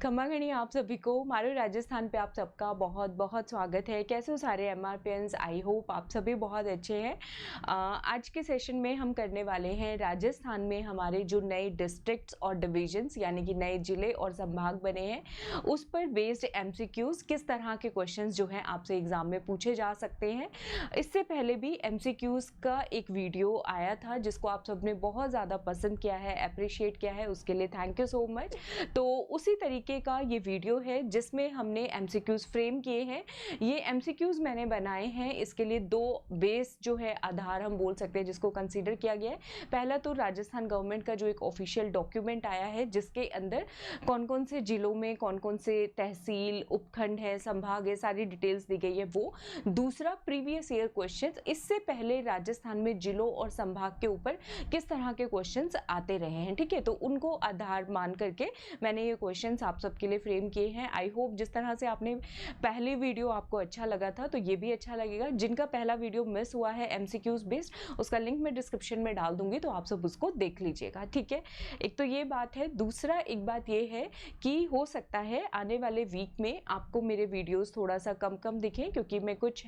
खम्मा घणी आप सभी को मारू राजस्थान पे आप सबका बहुत बहुत स्वागत है। कैसे हो सारे एमआरपीएंस? आई होप आप सभी बहुत अच्छे हैं। आज के सेशन में हम करने वाले हैं राजस्थान में हमारे जो नए डिस्ट्रिक्ट्स और डिविजन्स यानी कि नए जिले और संभाग बने हैं उस पर बेस्ड एमसीक्यूज किस तरह के क्वेश्चंस जो हैं आपसे एग्जाम में पूछे जा सकते हैं। इससे पहले भी एमसीक्यूज का एक वीडियो आया था जिसको आप सबने बहुत ज़्यादा पसंद किया है, अप्रिशिएट किया है, उसके लिए थैंक यू सो मच। तो उसी तरीके का ये वीडियो है जिसमें हमने एमसीक्यूज फ्रेम किए हैं। ये एमसीक्यूज मैंने बनाए हैं, इसके लिए दो बेस जो है आधार हम बोल सकते हैं जिसको कंसीडर किया गया है। पहला तो राजस्थान गवर्नमेंट का जो एक ऑफिशियल डॉक्यूमेंट आया है जिसके अंदर कौन कौन से जिलों में कौन कौन से तहसील, उपखंड है, संभाग है, सारी डिटेल्स दी गई है वो। दूसरा प्रीवियस ईयर क्वेश्चंस, इससे पहले राजस्थान में जिलों और संभाग के ऊपर किस तरह के क्वेश्चंस आते रहे हैं, ठीक है। तो उनको आधार मान करके मैंने ये क्वेश्चंस आप सबके लिए फ्रेम किए हैं। आई होप जिस तरह से आपने पहले वीडियो आपको अच्छा लगा था तो ये भी अच्छा लगेगा। जिनका पहला वीडियो मिस हुआ है एमसीक्यूज बेस्ड, उसका लिंक मैं डिस्क्रिप्शन में डाल दूंगी तो आप सब उसको देख लीजिएगा, ठीक है। एक तो ये बात है। दूसरा एक बात ये है कि हो सकता है आने वाले वीक में आपको मेरे वीडियोस थोड़ा सा कम दिखें क्योंकि मैं कुछ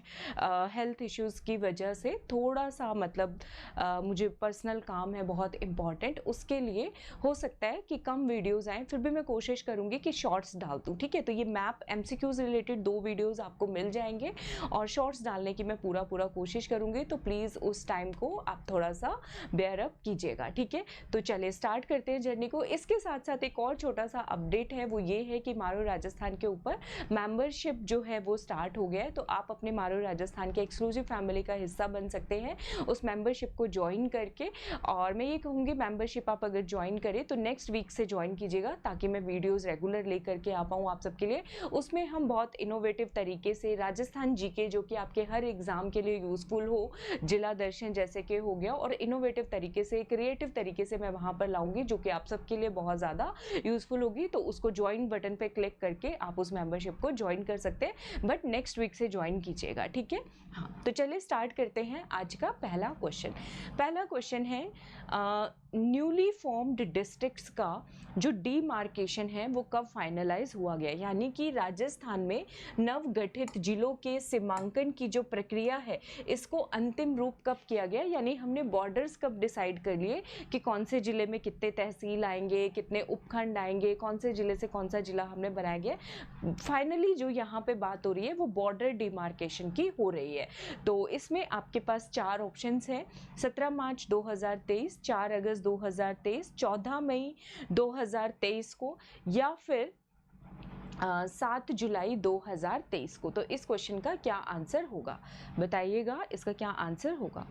हेल्थ इश्यूज की वजह से थोड़ा सा मुझे पर्सनल काम है बहुत इंपॉर्टेंट, उसके लिए हो सकता है कि कम वीडियोस आएँ। फिर भी मैं कोशिश करूंगी कि शॉर्ट्स डाल दूं, ठीक है। तो ये मैप एमसीक्यूज रिलेटेड दो वीडियोस आपको मिल जाएंगे और शॉर्ट्स डालने की मैं पूरा कोशिश करूंगी, तो प्लीज़ उस टाइम को आप थोड़ा सा बेयर अप कीजिएगा, ठीक है। तो चलिए स्टार्ट करते हैं जर्नी को। इसके साथ साथ एक और छोटा सा अपडेट है, वो ये है कि मारू राजस्थान के ऊपर मेंबरशिप जो है वो स्टार्ट हो गया है। तो आप अपने मारू राजस्थान के एक्सक्लूसिव फैमिली का हिस्सा बन सकते हैं उस मेंबरशिप को ज्वाइन करके। और मैं ये कहूँगी मेंबरशिप आप अगर ज्वाइन करें तो नेक्स्ट वीक से ज्वाइन कीजिएगा ताकि मैं वीडियोज़ रेगुलर लेकर के आ पाऊँ आप सबके लिए। उसमें हम बहुत इनोवेटिव तरीके से राजस्थान जीके जो कि आपके हर एग्जाम के लिए यूज़फुल हो, जिला दर्शन जैसे कि हो गया, और इनोवेटिव तरीके से, क्रिएटिव तरीके से मैं वहाँ पर लाऊंगी जो कि आप सबके लिए बहुत ज़्यादा यूज़फुल होगी। तो उसको ज्वाइन बटन पे क्लिक करके आप उस मेंबरशिप को ज्वाइन कर सकते हैं, बट नेक्स्ट वीक से ज्वाइन कीजिएगा, ठीक है। हाँ, तो चलिए स्टार्ट करते हैं आज का पहला क्वेश्चन। पहला क्वेश्चन है न्यूली फॉर्म्ड डिस्ट्रिक्ट्स का जो डीमार्केशन है वो कब फाइनलाइज हुआ गया, यानी कि राजस्थान में नवगठित जिलों के सीमांकन की जो प्रक्रिया है इसको अंतिम रूप कब किया गया, यानी हमने बॉर्डर्स कब डिसाइड कर लिए कि कौन से जिले में कितने तहसील आएंगे, कितने उपखंड आएंगे, कौन से जिले से कौन सा जिला हमने बनाया गया। फाइनली जो यहाँ पे बात हो रही है वो बॉर्डर डिमार्केशन की हो रही है। तो इसमें आपके पास चार ऑप्शंस हैं: 17 मार्च 2023, 4 अगस्त 2023, 14 मई 2023 को, या फिर 7 जुलाई 2023 को। तो इस क्वेश्चन का क्या आंसर होगा बताइएगा, इसका क्या आंसर होगा।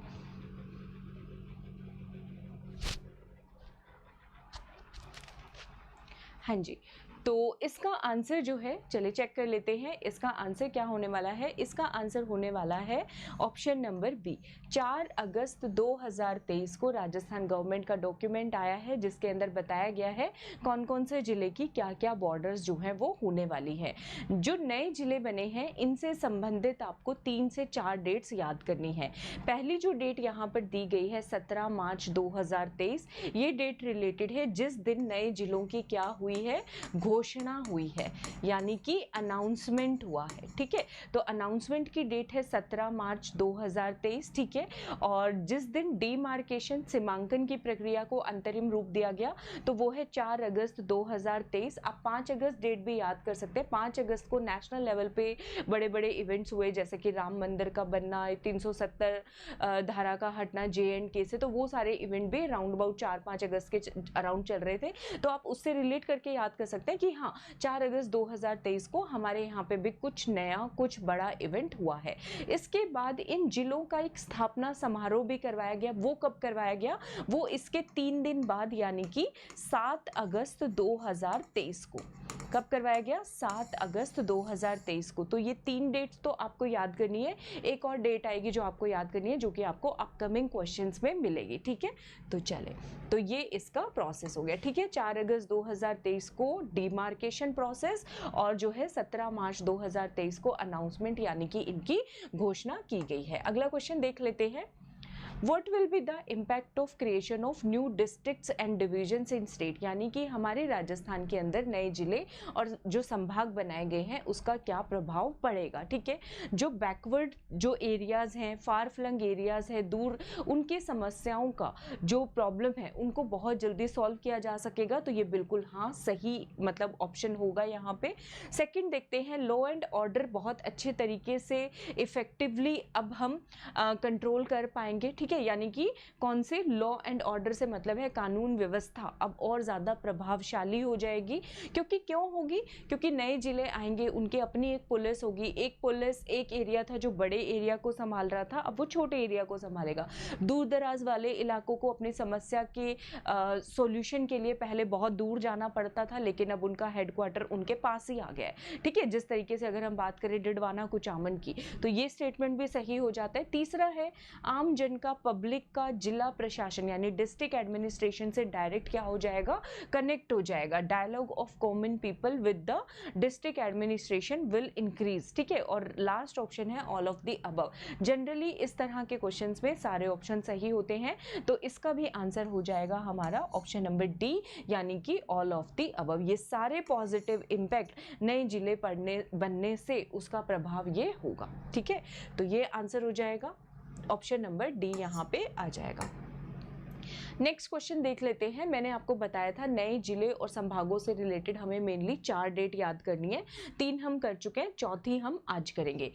हाँ जी, तो इसका आंसर जो है चलिए चेक कर लेते हैं। इसका आंसर क्या होने वाला है? इसका आंसर होने वाला है ऑप्शन नंबर बी। 4 अगस्त 2023 को राजस्थान गवर्नमेंट का डॉक्यूमेंट आया है जिसके अंदर बताया गया है कौन कौन से जिले की क्या क्या बॉर्डर्स जो हैं वो होने वाली है। जो नए जिले बने हैं इनसे संबंधित आपको 3 से 4 डेट्स याद करनी है। पहली जो डेट यहाँ पर दी गई है 17 मार्च 2023, ये डेट रिलेटेड है जिस दिन नए जिलों की क्या हुई है, घोषणा हुई है, यानी कि अनाउंसमेंट हुआ है, ठीक है। तो अनाउंसमेंट की डेट है 17 मार्च 2023, ठीक है। और जिस दिन डीमार्केशन सीमांकन की प्रक्रिया को अंतरिम रूप दिया गया तो वो है 4 अगस्त 2023। आप 5 अगस्त डेट भी याद कर सकते हैं। 5 अगस्त को नेशनल लेवल पे बड़े बड़े इवेंट्स हुए जैसे कि राम मंदिर का बनना, 370 धारा का हटना JNK से, तो वो सारे इवेंट भी राउंड अबाउट 4-5 अगस्त के अराउंड चल रहे थे। तो आप उससे रिलेट करके याद कर सकते हैं कि हाँ 4 अगस्त 2023 को हमारे यहाँ पे भी कुछ नया, कुछ बड़ा इवेंट हुआ है। इसके बाद इन जिलों का एक स्थापना समारोह भी करवाया गया। वो कब करवाया गया? वो इसके 3 दिन बाद यानी कि 7 अगस्त 2023 को। कब करवाया गया? 7 अगस्त 2023 को। तो ये 3 डेट्स तो आपको याद करनी है। एक और डेट आएगी जो आपको याद करनी है जो कि आपको अपकमिंग क्वेश्चंस में मिलेगी, ठीक है। तो चले, तो ये इसका प्रोसेस हो गया, ठीक है। 4 अगस्त 2023 को डिमार्केशन प्रोसेस और जो है 17 मार्च 2023 को अनाउंसमेंट यानी कि इनकी घोषणा की गई है। अगला क्वेश्चन देख लेते हैं। What will be the impact of creation of new districts and divisions in state, यानी कि हमारे राजस्थान के अंदर नए जिले और जो संभाग बनाए गए हैं उसका क्या प्रभाव पड़ेगा। ठीक है, जो बैकवर्ड जो एरियाज हैं, फार फ्लंग एरियाज है, दूर, उनकी समस्याओं का जो प्रॉब्लम है उनको बहुत जल्दी सॉल्व किया जा सकेगा। तो ये बिल्कुल हाँ सही मतलब ऑप्शन होगा यहाँ पे। सेकंड देखते हैं, लॉ एंड ऑर्डर बहुत अच्छे तरीके से इफेक्टिवली अब हम कंट्रोल कर पाएंगे। ठीक है, यानी कि कौन से लॉ एंड ऑर्डर से मतलब है कानून व्यवस्था अब और ज़्यादा प्रभावशाली हो जाएगी। क्योंकि क्यों होगी, क्योंकि नए जिले आएंगे, उनकी अपनी एक पुलिस होगी। एक पुलिस, एक एरिया था जो बड़े एरिया को संभाल रहा था, अब वो छोटे एरिया को संभालेगा। दूर दराज वाले इलाकों को अपनी समस्या के सॉल्यूशन के लिए पहले बहुत दूर जाना पड़ता था, लेकिन अब उनका हेडक्वार्टर उनके पास ही आ गया है। ठीक है, जिस तरीके से अगर हम बात करें डिडवाना कुचामन की, तो ये स्टेटमेंट भी सही हो जाता है। तीसरा है, आम जन का, पब्लिक का जिला प्रशासन यानी डिस्ट्रिक्ट एडमिनिस्ट्रेशन से डायरेक्ट क्या हो जाएगा, कनेक्ट हो जाएगा। Dialogue of common people with the district administration will increase. ठीक है, और लास्ट ऑप्शन है all of the above. Generally इस तरह के क्वेश्चंस में सारे ऑप्शन सही होते हैं, तो इसका भी आंसर हो जाएगा हमारा ऑप्शन नंबर डी, यानी कि ऑल ऑफ द अबव। ये सारे पॉजिटिव इंपैक्ट नए जिले बनने से उसका प्रभाव ये होगा। ठीक है, तो ये आंसर हो जाएगा, ऑप्शन नंबर डी यहाँ पे आ जाएगा। नेक्स्ट क्वेश्चन देख लेते हैं। मैंने आपको बताया था नए जिले और संभागों से रिलेटेड हमें मेनली 4 डेट याद करनी है, 3 हम कर चुके हैं, चौथी हम आज करेंगे।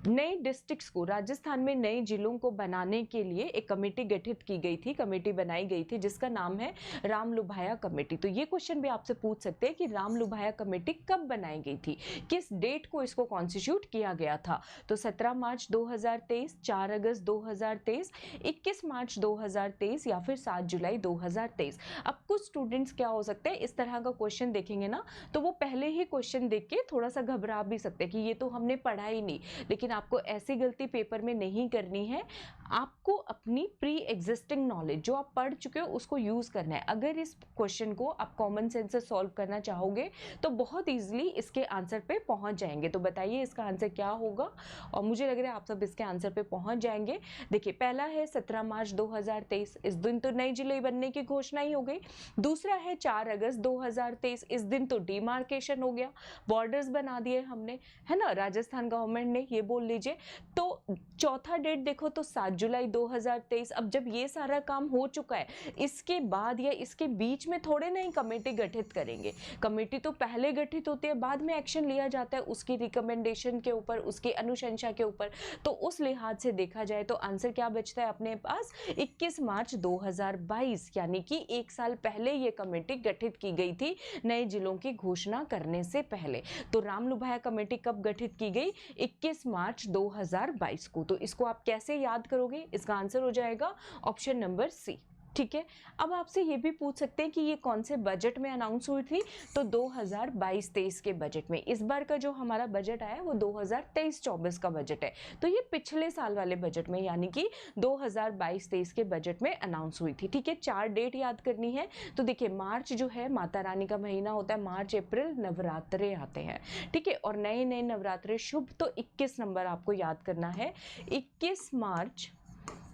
नए डिस्ट्रिक्ट्स को, राजस्थान में नए जिलों को बनाने के लिए एक कमेटी गठित की गई थी, कमेटी बनाई गई थी जिसका नाम है रामलुभाया कमेटी। तो ये क्वेश्चन भी आपसे पूछ सकते हैं कि रामलुभाया कमेटी कब बनाई गई थी, किस डेट को इसको कॉन्स्टिट्यूट किया गया था। तो 17 मार्च 2023, 4 अगस्त 2023, 21 मार्च 2023 या फिर 7 जुलाई 2023। अब कुछ स्टूडेंट्स क्या हो सकते हैं, इस तरह का क्वेश्चन देखेंगे ना तो वो पहले ही क्वेश्चन देख के थोड़ा सा घबरा भी सकते हैं कि ये तो हमने पढ़ा ही नहीं। लेकिन आपको ऐसी गलती पेपर में नहीं करनी है, आपको अपनी प्री एग्जिस्टिंग नॉलेज जो आप पढ़ चुके हो उसको यूज करना है। अगर इस क्वेश्चन को आप कॉमन सेंस से सॉल्व करना चाहोगे तो बहुत इजीली इसके आंसर पे पहुंच जाएंगे। तो बताइए इसका आंसर क्या होगा, और मुझे लग रहा है आप सब इसके आंसर पे पहुंच जाएंगे। देखिए, पहला है 17 मार्च 2023, इस दिन तो नए जिले बनने की घोषणा ही हो गई। दूसरा है 4 अगस्त 2023, इस दिन तो डिमार्केशन हो गया, बॉर्डर्स बना दिए हमने, है ना, राजस्थान गवर्नमेंट ने, ये बोल लीजिए। तो चौथा डेट देखो तो 7 जुलाई 2023। अब जब ये सारा काम हो चुका है, इसके बाद या इसके बीच में थोड़े नहीं कमेटी गठित करेंगे। कमेटी तो पहले गठित होती है, बाद में एक्शन लिया जाता है उसकी रिकमेंडेशन के ऊपर, उसकी अनुशंसा के ऊपर। तो उस लिहाज से देखा जाए तो आंसर क्या बचता है अपने पास, 21 मार्च 2022, यानी कि 1 साल पहले ये कमेटी गठित की गई थी नए जिलों की घोषणा करने से पहले। तो रामलुभाया कमेटी कब गठित की गई, 21 मार्च 2022 को। तो इसको आप कैसे याद करोगे, इसका आंसर हो जाएगा ऑप्शन नंबर सी। ठीक है, अब आपसे ये भी पूछ सकते हैं कि ये कौन से बजट में अनाउंस हुई थी, तो 2022-23 के बजट में। इस बार का जो हमारा बजट आया है वो 2023-24 का बजट है, तो ये पिछले साल वाले बजट में यानी कि 2022-23 के बजट में अनाउंस हुई थी। ठीक है, 4 डेट याद करनी है। तो देखिए, मार्च जो है माता रानी का महीना होता है, मार्च अप्रैल नवरात्रे आते हैं। ठीक है, और नए नए नवरात्रे शुभ, तो 21 नंबर आपको याद करना है। 21 मार्च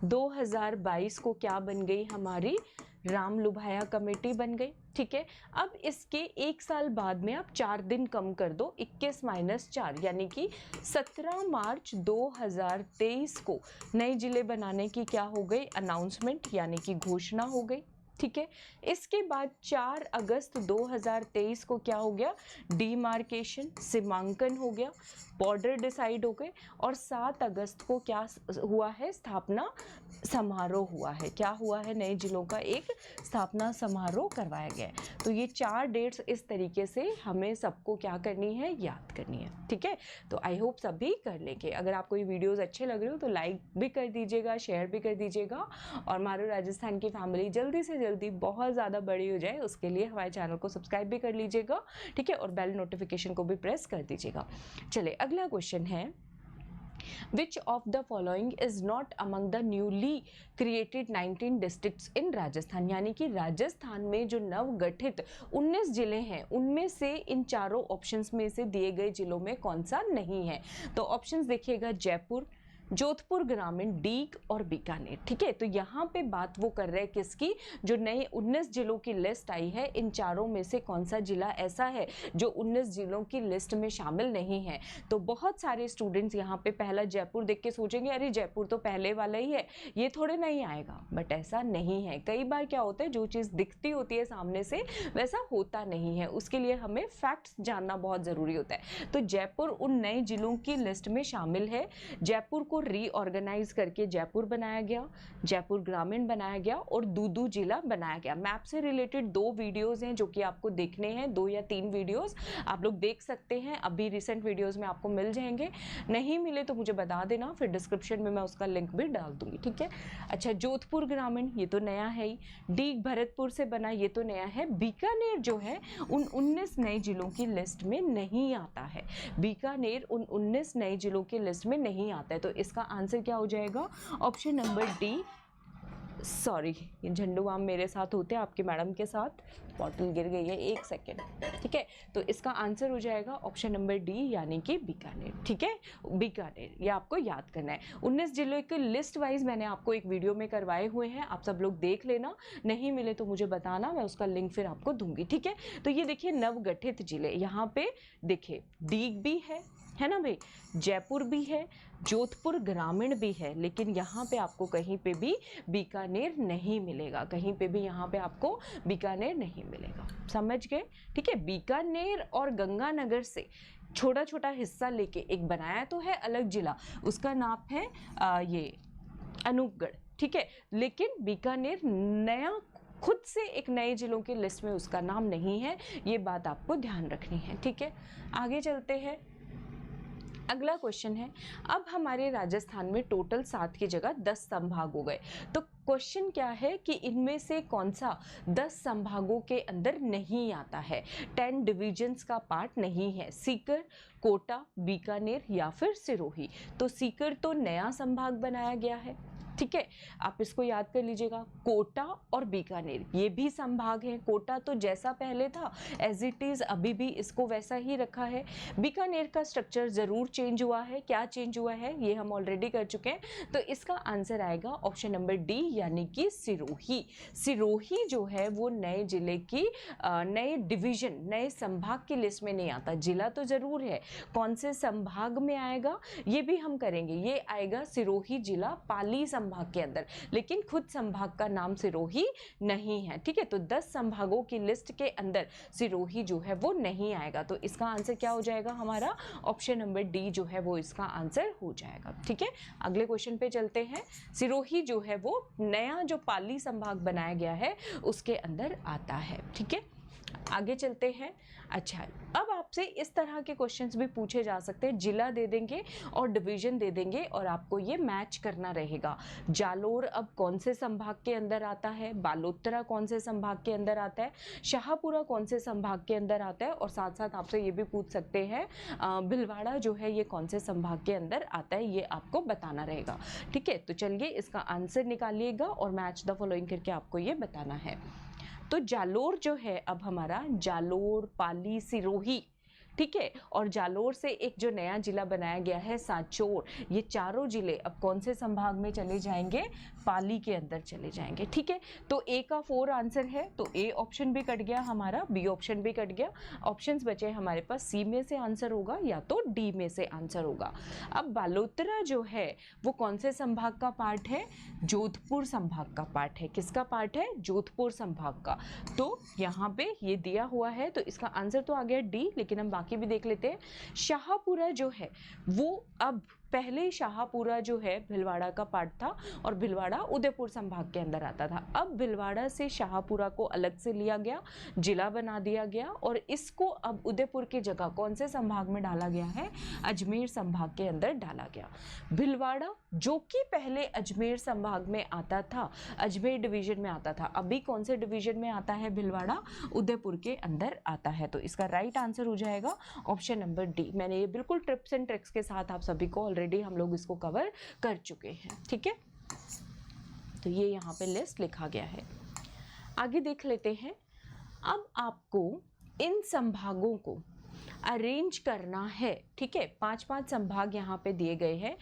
2022 को क्या बन गई, हमारी रामलुभाया कमेटी बन गई। ठीक है, अब इसके 1 साल बाद में आप 4 दिन कम कर दो, 21 माइनस 4 यानी कि 17 मार्च 2023 को नए जिले बनाने की क्या हो गई, अनाउंसमेंट यानी कि घोषणा हो गई। ठीक है, इसके बाद 4 अगस्त 2023 को क्या हो गया, डीमार्केशन, सीमांकन हो गया, बॉर्डर डिसाइड हो गए, और 7 अगस्त को क्या हुआ है, स्थापना समारोह हुआ है। क्या हुआ है, नए जिलों का एक स्थापना समारोह करवाया गया है। तो ये 4 डेट्स इस तरीके से हमें सबको क्या करनी है, याद करनी है। ठीक है, तो आई होप सभी कर लेंगे। अगर आपको ये वीडियोस अच्छे लग रहे हो तो लाइक भी कर दीजिएगा, शेयर भी कर दीजिएगा, और मारू राजस्थान की फैमिली जल्दी से जल्दी बहुत ज़्यादा बड़ी हो जाए उसके लिए हमारे चैनल को सब्सक्राइब भी कर लीजिएगा। ठीक है, और बेल नोटिफिकेशन को भी प्रेस कर दीजिएगा। चलिए, अगला क्वेश्चन है, Which of the following is not among the newly created 19 districts in Rajasthan, यानी कि राजस्थान में जो नवगठित 19 जिले हैं उनमें से इन चारों ऑप्शंस में से दिए गए जिलों में कौन सा नहीं है। तो ऑप्शंस देखिएगा, जयपुर, जोधपुर ग्रामीण, डीग और बीकानेर। ठीक है, तो यहाँ पे बात वो कर रहे हैं किसकी, जो नए 19 जिलों की लिस्ट आई है, इन चारों में से कौन सा जिला ऐसा है जो 19 जिलों की लिस्ट में शामिल नहीं है। तो बहुत सारे स्टूडेंट्स यहाँ पे पहला जयपुर देख के सोचेंगे अरे जयपुर तो पहले वाला ही है, ये थोड़े नहीं आएगा, बट ऐसा नहीं है। कई बार क्या होता है, जो चीज़ दिखती होती है सामने से वैसा होता नहीं है, उसके लिए हमें फैक्ट्स जानना बहुत ज़रूरी होता है। तो जयपुर उन नए जिलों की लिस्ट में शामिल है। जयपुर को रीऑर्गेनाइज करके जयपुर बनाया गया, जयपुर ग्रामीण बनाया गया और दूदू जिला बनाया गया। मैप से रिलेटेड 2 वीडियोस हैं जो कि आपको देखने हैं, 2 या 3 वीडियोस आप लोग देख सकते हैं, अभी रिसेंट वीडियोस में आपको मिल जाएंगे। नहीं मिले तो मुझे बता देना, फिर डिस्क्रिप्शन में मैं उसका लिंक भी डाल दूंगी। ठीक है, अच्छा, जोधपुर ग्रामीण ये तो नया है ही, डीग भरतपुर से बना ये तो नया है। बीकानेर जो है उन 19 नए जिलों की लिस्ट में नहीं आता है, बीकानेर उन 19 नए जिलों की लिस्ट में नहीं आता है। तो इसका आंसर क्या हो जाएगा, ऑप्शन नंबर डी। सॉरी, ये झंडू आम मेरे साथ होते हैं, आपके मैडम के साथ बॉटल गिर गई है, 1 सेकेंड। ठीक है, तो इसका आंसर हो जाएगा ऑप्शन नंबर डी यानी कि बीकानेर। ठीक है, बीकानेर, ये आपको याद करना है। 19 जिलों की लिस्ट वाइज मैंने आपको एक वीडियो में करवाए हुए हैं, आप सब लोग देख लेना, नहीं मिले तो मुझे बताना, मैं उसका लिंक फिर आपको दूंगी। ठीक है, तो ये देखिए नवगठित जिले, यहाँ पे देखिए डीग भी है ना भाई, जयपुर भी है, जोधपुर ग्रामीण भी है, लेकिन यहाँ पे आपको कहीं पे भी बीकानेर नहीं मिलेगा, कहीं पे भी यहाँ पे आपको बीकानेर नहीं मिलेगा। समझ गए? ठीक है, बीकानेर और गंगानगर से छोटा छोटा हिस्सा लेके एक बनाया तो है अलग जिला, उसका नाम है ये अनूपगढ़। ठीक है, लेकिन बीकानेर नया खुद से एक नए जिलों की लिस्ट में उसका नाम नहीं है, ये बात आपको ध्यान रखनी है। ठीक है, आगे चलते हैं। अगला क्वेश्चन है, अब हमारे राजस्थान में टोटल 7 की जगह 10 संभाग हो गए, तो क्वेश्चन क्या है कि इनमें से कौन सा 10 संभागों के अंदर नहीं आता है, 10 डिविजन्स का पार्ट नहीं है, सीकर, कोटा, बीकानेर या फिर सिरोही। तो सीकर तो नया संभाग बनाया गया है, ठीक है, आप इसको याद कर लीजिएगा। कोटा और बीकानेर ये भी संभाग है, कोटा तो जैसा पहले था एज इट इज अभी भी इसको वैसा ही रखा है। बीकानेर का स्ट्रक्चर जरूर चेंज हुआ है, क्या चेंज हुआ है ये हम ऑलरेडी कर चुके हैं, तो इसका आंसर आएगा ऑप्शन नंबर डी यानी कि सिरोही। सिरोही जो है वो नए जिले की नए डिवीजन, नए संभाग की लिस्ट में नहीं आता, जिला तो जरूर है, कौन से संभाग में आएगा ये भी हम करेंगे, ये आएगा सिरोही जिला पाली संभाग के अंदर, लेकिन खुद संभाग का नाम सिरोही नहीं है। ठीक है, तो 10 संभागों की लिस्ट के अंदर सिरोही जो है वो नहीं आएगा, तो इसका आंसर क्या हो जाएगा हमारा, ऑप्शन नंबर डी जो है वो इसका आंसर हो जाएगा। ठीक है, अगले क्वेश्चन पे चलते हैं। सिरोही जो है वो नया जो पाली संभाग बनाया गया है उसके अंदर आता है। ठीक है, आगे चलते हैं। अच्छा, अब आपसे इस तरह के क्वेश्चंस भी पूछे जा सकते हैं, जिला दे देंगे और डिवीजन दे देंगे और आपको ये मैच करना रहेगा। जालोर अब कौन से संभाग के अंदर आता है, बालोतरा कौन से संभाग के अंदर आता है, शाहपुरा कौन से संभाग के अंदर आता है, और साथ साथ आपसे ये भी पूछ सकते हैं भिलवाड़ा जो है ये कौन से संभाग के अंदर आता है, ये आपको बताना रहेगा। ठीक है, तो चलिए इसका आंसर निकालिएगा और मैच द फॉलोइंग करके आपको ये बताना है। तो जालोर जो है अब हमारा, जालोर, पाली, सिरोही, ठीक है, और जालोर से एक जो नया जिला बनाया गया है सांचौर, ये चारों जिले अब कौन से संभाग में चले जाएंगे, पाली के अंदर चले जाएंगे। ठीक है, तो ए का 4 आंसर है, तो ए ऑप्शन भी कट गया हमारा, बी ऑप्शन भी कट गया, ऑप्शंस बचे हमारे पास, सी में से आंसर होगा या तो डी में से आंसर होगा। अब बालोतरा जो है वो कौन से संभाग का पार्ट है, जोधपुर संभाग का पार्ट है। किसका पार्ट है, जोधपुर संभाग का। तो यहाँ पे ये दिया हुआ है, तो इसका आंसर तो आ गया डी, लेकिन हम बाकी भी देख लेते हैं। शाहपुरा जो है वो अब पहले शाहपुरा जो है भिलवाड़ा का पार्ट था और भिलवाड़ा उदयपुर संभाग के अंदर आता था, अब भिलवाड़ा से शाहपुरा को अलग से लिया गया, जिला बना दिया गया और इसको अब उदयपुर की जगह कौन से संभाग में डाला गया है, अजमेर संभाग के अंदर डाला गया। भिलवाड़ा जो कि पहले अजमेर संभाग में आता था, अजमेर डिवीजन में आता था, अभी कौन से डिवीजन में आता है भिलवाड़ा, उदयपुर के अंदर आता है। तो इसका राइट आंसर हो जाएगा ऑप्शन नंबर डी। मैंने ये बिल्कुल टिप्स एंड ट्रिक्स के साथ आप सभी को ऑलरेडी हम लोग इसको कवर कर चुके हैं। ठीक है, तो ये यहाँ पे लिस्ट लिखा गया है। आगे देख लेते हैं। अब आपको इन संभागों को अरेंज करना है, ठीक है। 5-5 संभाग यहाँ पे दिए गए हैं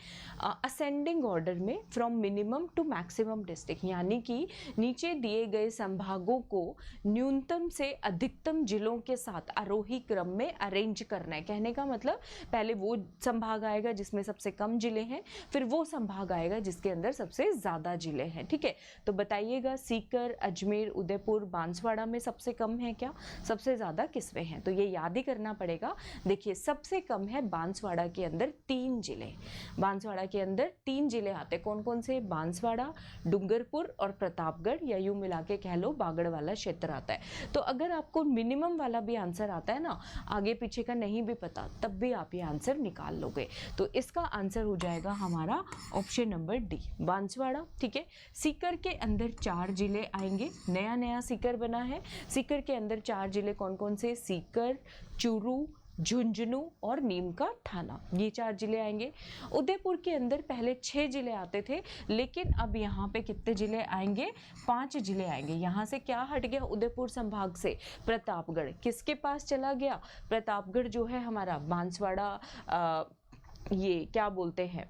असेंडिंग ऑर्डर में from minimum to maximum district, यानी कि नीचे दिए गए संभागों को न्यूनतम से अधिकतम जिलों के साथ आरोही क्रम में अरेंज करना है। कहने का मतलब पहले वो संभाग आएगा जिसमें सबसे कम जिले हैं, फिर वो संभाग आएगा जिसके अंदर सबसे ज़्यादा जिले हैं, ठीक है। तो बताइएगा सीकर, अजमेर, उदयपुर, बांसवाड़ा में सबसे कम है क्या, सबसे ज़्यादा किसमें है? तो ये याद ही करना पड़ेगा। देखिए सबसे कम है बांसवाड़ा के अंदर 3 जिले, बांसवाड़ा के अंदर 3 जिले आते। कौन कौन से? बांसवाड़ा, डूंगरपुर और प्रतापगढ़, या यूं मिला के कह लो बागड़ वाला क्षेत्र आता है। तो अगर आपको मिनिमम वाला भी आंसर आता है ना, आगे पीछे का नहीं भी पता, तब भी आप ये आंसर निकाल लोगे। तो इसका आंसर हो जाएगा हमारा ऑप्शन नंबर डी, बांसवाड़ा, ठीक है। सीकर के अंदर 4 जिले आएंगे, नया नया सीकर बना है। सीकर के अंदर 4 जिले कौन कौन से? सीकर, चूरू, झुंझुनू और नीम का थाना, ये 4 जिले आएंगे। उदयपुर के अंदर पहले 6 जिले आते थे, लेकिन अब यहाँ पे कितने जिले आएंगे? 5 जिले आएंगे। यहाँ से क्या हट गया उदयपुर संभाग से? प्रतापगढ़। किसके पास चला गया? प्रतापगढ़ जो है हमारा बांसवाड़ा, ये क्या बोलते हैं,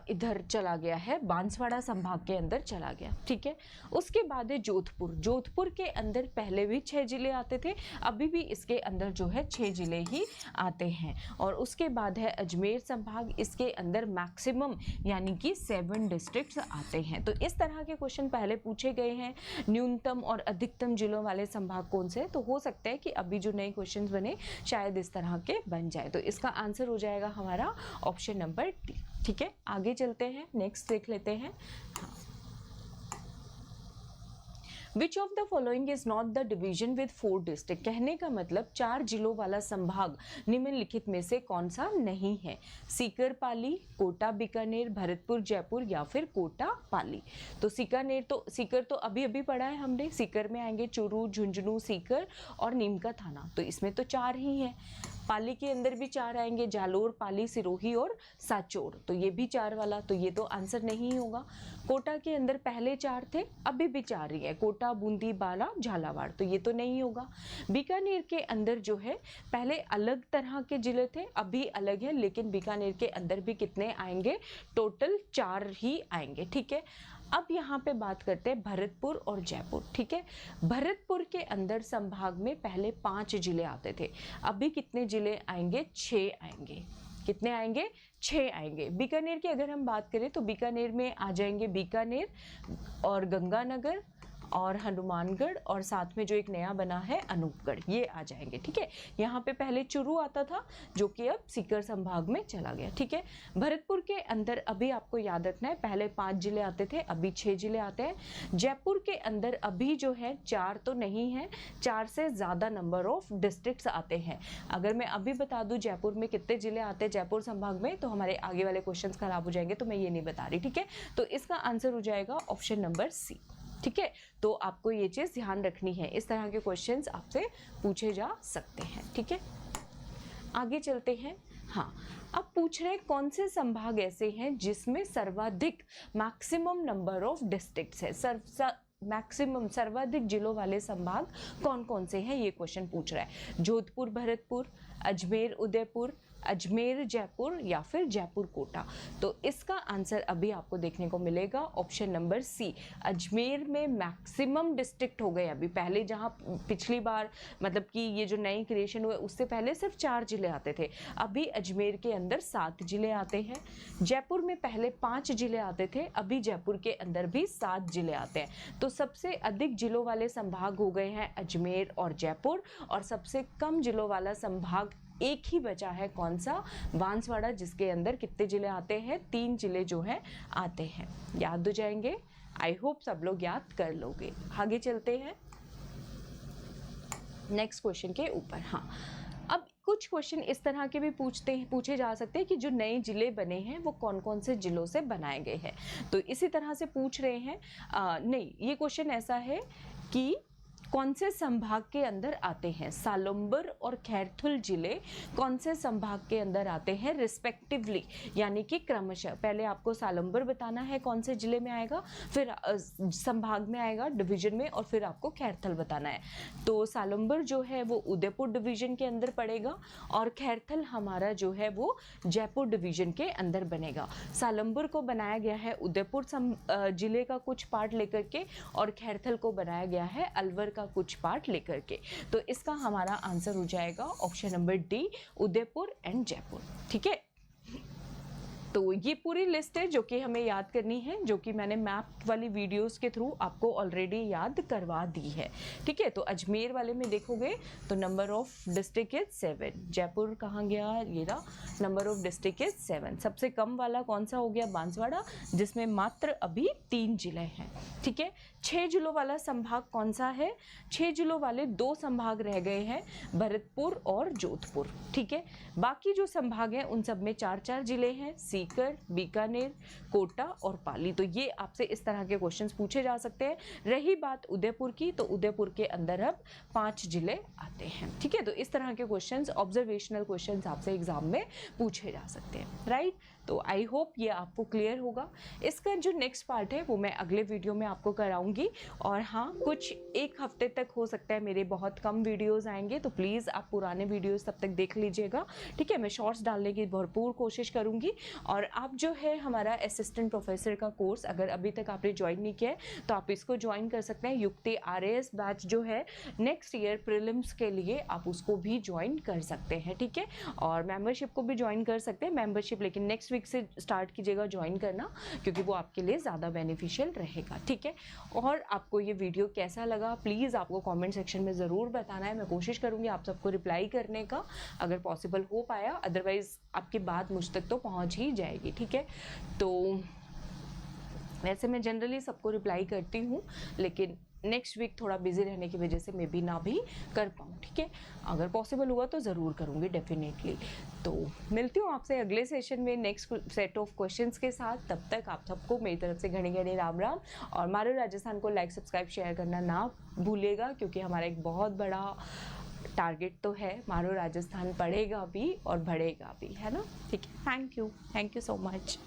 इधर चला गया है, बांसवाड़ा संभाग के अंदर चला गया, ठीक है। उसके बाद है जोधपुर। जोधपुर के अंदर पहले भी 6 जिले आते थे, अभी भी इसके अंदर जो है 6 जिले ही आते हैं। और उसके बाद है अजमेर संभाग, इसके अंदर मैक्सिमम यानी कि 7 डिस्ट्रिक्ट्स आते हैं। तो इस तरह के क्वेश्चन पहले पूछे गए हैं। न्यूनतम और अधिकतम जिलों वाले संभाग कौन से? तो हो सकता है कि अभी जो नए क्वेश्चन बने शायद इस तरह के बन जाए। तो इसका आंसर हो जाएगा हमारा ऑप्शन नंबर डी, ठीक है। आगे चलते हैं, नेक्स्ट देख लेते हैं। Which of the following is not the division with 4 district? कहने का मतलब 4 जिलों वाला संभाग निम्नलिखित में से कौन सा नहीं है? सीकर पाली, कोटा बीकानेर, भरतपुर जयपुर या फिर कोटा पाली। तो सीकर तो अभी अभी पढ़ा है हमने। सीकर में आएंगे चूरू, झुंझुनू, सीकर और नीम का थाना, तो इसमें तो 4 ही है। पाली के अंदर भी 4 आएंगे, जालोर, पाली, सिरोही और साचोर, तो ये भी 4 वाला, तो ये तो आंसर नहीं होगा। कोटा के अंदर पहले 4 थे, अभी भी 4 ही है, कोटा, बूंदी, बाला, झालावाड़, तो ये तो नहीं होगा। बीकानेर के अंदर जो है पहले अलग तरह के जिले थे, अभी अलग है, लेकिन बीकानेर के अंदर भी कितने आएंगे? टोटल 4 ही आएंगे, ठीक है। अब यहाँ पे बात करते हैं भरतपुर और जयपुर, ठीक है। भरतपुर के अंदर संभाग में पहले 5 जिले आते थे, अभी कितने जिले आएंगे? 6 आएंगे। कितने आएंगे? 6 आएंगे। बीकानेर की अगर हम बात करें तो बीकानेर में आ जाएंगे बीकानेर और गंगानगर और हनुमानगढ़, और साथ में जो एक नया बना है अनूपगढ़, ये आ जाएंगे, ठीक है। यहाँ पे पहले चूरू आता था जो कि अब सीकर संभाग में चला गया, ठीक है। भरतपुर के अंदर अभी आपको याद रखना है पहले 5 जिले आते थे, अभी 6 जिले आते हैं। जयपुर के अंदर अभी जो है 4 तो नहीं है, 4 से ज़्यादा नंबर ऑफ डिस्ट्रिक्ट्स आते हैं। अगर मैं अभी बता दूँ जयपुर में कितने जिले आते हैं जयपुर संभाग में, तो हमारे आगे वाले क्वेश्चन खराब हो जाएंगे, तो मैं ये नहीं बता रही, ठीक है। तो इसका आंसर हो जाएगा ऑप्शन नंबर सी, ठीक है। तो आपको ये चीज़ ध्यान रखनी है, इस तरह के क्वेश्चंस आपसे पूछे जा सकते हैं, ठीक है। आगे चलते हैं। हाँ, अब पूछ रहे हैं कौन से संभाग ऐसे हैं जिसमें सर्वाधिक मैक्सिमम नंबर ऑफ डिस्ट्रिक्ट्स है। मैक्सिमम सर्वाधिक जिलों वाले संभाग कौन कौन से हैं, ये क्वेश्चन पूछ रहा है। जोधपुर भरतपुर, अजमेर उदयपुर, अजमेर जयपुर या फिर जयपुर कोटा। तो इसका आंसर अभी आपको देखने को मिलेगा ऑप्शन नंबर सी, अजमेर में मैक्सिमम डिस्ट्रिक्ट हो गए। अभी पहले जहां पिछली बार मतलब कि ये जो नई क्रिएशन हुआ उससे पहले सिर्फ 4 जिले आते थे, अभी अजमेर के अंदर 7 जिले आते हैं। जयपुर में पहले 5 जिले आते थे, अभी जयपुर के अंदर भी 7 जिले आते हैं। तो सबसे अधिक जिलों वाले संभाग हो गए हैं अजमेर और जयपुर, और सबसे कम जिलों वाला संभाग एक ही बचा है, कौन सा? बांसवाड़ा, जिसके अंदर कितने जिले आते हैं? 3 जिले जो है आते हैं। याद हो जाएंगे, आई होप सब लोग याद कर लोगे। आगे चलते हैं नेक्स्ट क्वेश्चन के ऊपर। हाँ, अब कुछ क्वेश्चन इस तरह के भी पूछे जा सकते हैं कि जो नए जिले बने हैं वो कौन कौन से जिलों से बनाए गए हैं। तो इसी तरह से पूछ रहे हैं नहीं, ये क्वेश्चन ऐसा है कि कौन से संभाग के अंदर आते हैं? सालुम्बर और खैरथुल जिले कौन से संभाग के अंदर आते हैं रिस्पेक्टिवली, यानी कि क्रमशः। पहले आपको सालुम्बर बताना है कौन से जिले में आएगा, फिर संभाग में आएगा डिवीजन में, और फिर आपको खैरथल बताना है। तो सालुम्बर जो है वो उदयपुर डिवीजन के अंदर पड़ेगा और खैरथल हमारा जो है वो जयपुर डिवीजन के अंदर बनेगा। सालुम्बर को बनाया गया है उदयपुर जिले का कुछ पार्ट लेकर के, और खैरथल को बनाया गया है अलवर का कुछ पार्ट लेकर के। तो इसका हमारा आंसर हो जाएगा option number D, Udaipur and Jaipur. ठीक है, तो ये पूरी लिस्ट है जो कि हमें याद करनी है, जो कि मैंने मैप वाली वीडियोस के थ्रू आपको ऑलरेडी याद करवा दी है। ठीक है, तो अजमेर वाले में देखोगे तो number of district is 7। Jaipur कहाँ गया, ये रहा, नंबर ऑफ डिस्ट्रिक्ट इज 7। सबसे कम वाला कौन सा हो गया, बांसवाड़ा, जिसमें मात्र अभी 3 जिले हैं। ठीक है, 6 जिलों वाला संभाग कौन सा है? 6 जिलों वाले 2 संभाग रह गए हैं, भरतपुर और जोधपुर। ठीक है, बाकी जो संभाग हैं उन सब में 4-4 जिले हैं, सीकर, बीकानेर, कोटा और पाली। तो ये आपसे इस तरह के क्वेश्चंस पूछे जा सकते हैं। रही बात उदयपुर की, तो उदयपुर के अंदर अब 5 जिले आते हैं। ठीक है, तो इस तरह के क्वेश्चंस, ऑब्जर्वेशनल क्वेश्चंस आपसे एग्जाम में पूछे जा सकते हैं। राइट, तो आई होप ये आपको क्लियर होगा। इसका जो नेक्स्ट पार्ट है वो मैं अगले वीडियो में आपको कराऊंगी। और हाँ, कुछ 1 हफ्ते तक हो सकता है मेरे बहुत कम वीडियोस आएंगे, तो प्लीज़ आप पुराने वीडियोस तब तक देख लीजिएगा। ठीक है, मैं शॉर्ट्स डालने की भरपूर कोशिश करूंगी। और आप जो है हमारा असिस्टेंट प्रोफेसर का कोर्स अगर अभी तक आपने ज्वाइन नहीं किया है तो आप इसको ज्वाइन कर सकते हैं। युक्ति RAS बैच जो है नेक्स्ट ईयर प्रीलिम्स के लिए, आप उसको भी ज्वाइन कर सकते हैं। ठीक है, और मेंबरशिप को भी ज्वाइन कर सकते हैं। मेंबरशिप लेकिन नेक्स्ट वीक से स्टार्ट कीजिएगा ज्वाइन करना, क्योंकि वो आपके लिए ज़्यादा बेनिफिशियल रहेगा। ठीक है, और आपको ये वीडियो कैसा लगा प्लीज़ आपको कमेंट सेक्शन में ज़रूर बताना है। मैं कोशिश करूँगी आप सबको रिप्लाई करने का, अगर पॉसिबल हो पाया, अदरवाइज़ आपकी बात मुझ तक तो पहुँच ही जाएगी। ठीक है, तो वैसे मैं जनरली सबको रिप्लाई करती हूँ, लेकिन नेक्स्ट वीक थोड़ा बिजी रहने की वजह से मैं भी ना भी कर पाऊँ। ठीक है, अगर पॉसिबल हुआ तो ज़रूर करूँगी डेफिनेटली। तो मिलती हूँ आपसे अगले सेशन में नेक्स्ट सेट ऑफ क्वेश्चंस के साथ। तब तक आप सबको मेरी तरफ से घने घने राम राम। और मारू राजस्थान को लाइक, सब्सक्राइब, शेयर करना ना भूलिएगा, क्योंकि हमारा एक बहुत बड़ा टारगेट तो है, मारू राजस्थान पढ़ेगा भी और बढ़ेगा भी, है ना। ठीक है, थैंक यू सो मच।